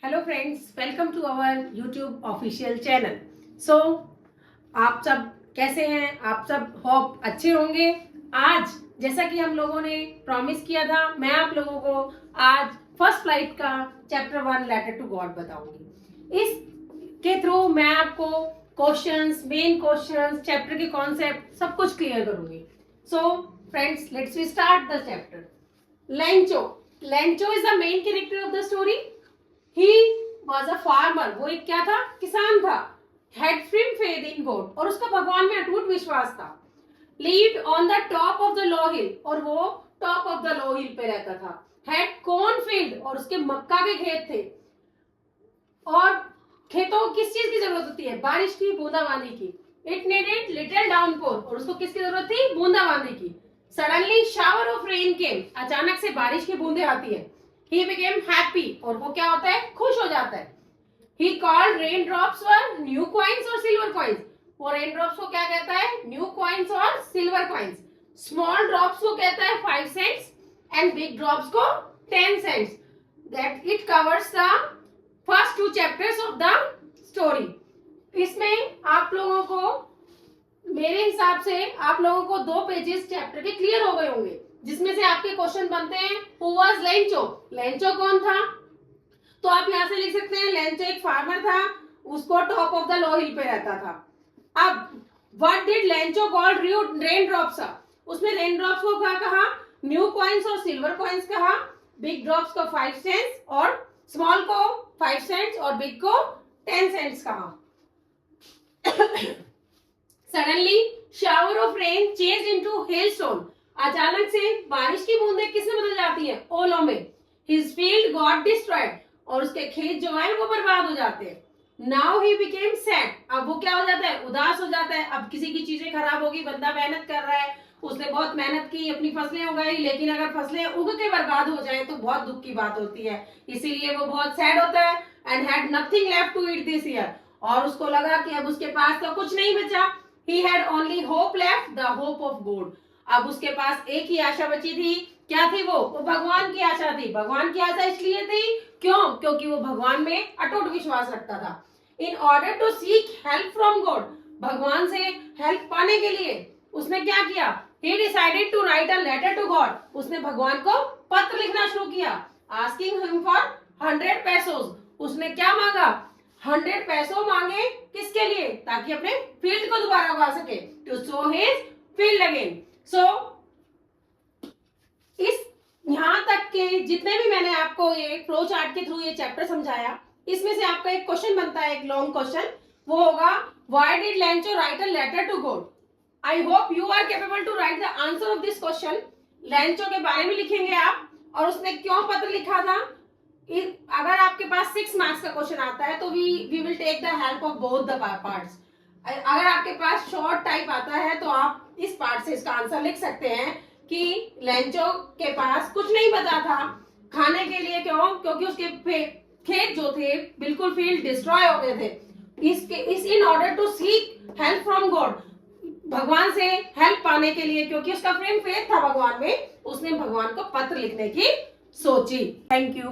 Hello friends, welcome to our YouTube official channel. So आप सब कैसे हैं? आप सब होप अच्छे होंगे। आज जैसा कि हम लोगों ने प्रॉमिस किया था, मैं आप लोगों को आज फर्स्ट फ्लाइट का चैप्टर 1 लेटर टू गॉड बताऊंगी। इस के थ्रू मैं आपको क्वेश्चंस, मेन क्वेश्चंस, चैप्टर के कॉन्सेप्ट सब कुछ क्लियर करूंगी। So friends, let's we start the chapter. Lencho is the main character of the story. He was a farmer. वो एक क्या था? किसान था। Had firm faith in God. और उसका भगवान में अटूट विश्वास था। Lived on the top of the low hill. और वो टॉप ऑफ द लो हिल पे रहता था। Had corn field. और उसके मक्का के खेत थे। और खेतों को किस चीज की जरूरत होती है? बारिश की, बूंदाबांदी की। It needed little downpour. और उसको किसकी जरूरत थी? बूंदाबांदी की। Suddenly shower of rain came. अचानक से बारिश की बूंदें आती है। He became happy. और वो क्या होता है? खुश हो जाता है। He called raindrops were new coins और silver coins. वो raindrops को क्या कहता है? New coins और silver coins. Small drops को कहता है 5 cents and big drops को 10 cents. That it covers the first 2 chapters of the story. इसमें आप लोगों को, मेरे हिसाब से आप लोगों को 2 पेजेस चैप्टर के क्लियर हो गए होंगे, जिसमें से आपके क्वेश्चन बनते हैं हु वाज लेंचो। लेंचो कौन था? तो आप यहां से लिख सकते हैं लेंचो एक फार्मर था, उसको टॉप ऑफ द लो हिल पे रहता था। अब what did Lencho call rain drops? उसने रेन ड्रॉप्स को क्या कहा? न्यू कॉइन्स और सिल्वर कॉइन्स कहा। बिग ड्रॉप्स को 5 सेंट्स और स्मॉल को 5 सेंट्स और बिग को 10 सेंट्स कहा। Suddenly shower of rain change into hailstone. अचानक से बारिश की बूंदें किसमें बदल जाती है? ओलों में। His field got destroyed. और उसके खेत जो है वो बर्बाद हो जाते हैं। Now he became sad. अब वो क्या हो जाता है? उदास हो जाता है। अब किसी की चीजें खराब होगी, बंदा मेहनत कर रहा है, उसने बहुत मेहनत की, अपनी फसलें उगाई, लेकिन अगर फसलें उग के बर्बाद हो जाए तो बहुत दुख की बात होती है। इसीलिए वो बहुत सैड होता है। And had nothing left to eat this year. और उसको लगा कि अब उसके पास तो कुछ नहीं बचा। He had only hope left, the hope of God. अब उसके पास एक ही आशा बची थी। क्या थी वो? भगवान की आशा थी। भगवान की आशा इसलिए थी, क्यों? क्योंकि वो भगवान में अटूट विश्वास रखता था। In order to seek help from God, भगवान से हेल्प पाने के लिए उसने क्या किया? He decided to write a letter to God. उसने भगवान को पत्र लिखना शुरू किया। Asking him for 100 pesos. उसने क्या मांगा? 100 पैसों मांगे। किसके लिए? ताकि अपने फील्ड को दोबारा उगा सके। To sow his field again. So इस यहां तक के जितने भी मैंने आपको ये फ्लो चार्ट के थ्रू ये चैप्टर समझाया, इसमें से आपका एक क्वेश्चन बनता है, एक लॉन्ग क्वेश्चन। वो होगा why did Lencho write a letter to God? I hope you are capable to write the answer of this question. Lencho के बारे में लिखेंगे आप, और उसने क्यों पत्र लिखा था। अगर आपके पास 6 मार्क्स का क्वेश्चन आता है तो we will take the help of both the parts. अगर आपके पास शॉर्ट टाइप आता है तो आप इस पार्ट से इसका आंसर लिख सकते हैं कि लेंचो के पास कुछ नहीं बचा था खाने के लिए। क्यों? क्योंकि उसके खेत जो थे बिल्कुल फील्ड डिस्ट्रॉय हो गए थे। इस in order to seek help from God, भगवान से हेल्प पाने के लिए, क्योंकि उसका प्रेम फेथ था भगवान में, उसने भगवान को पत्र लिखने की सोची। Thank you.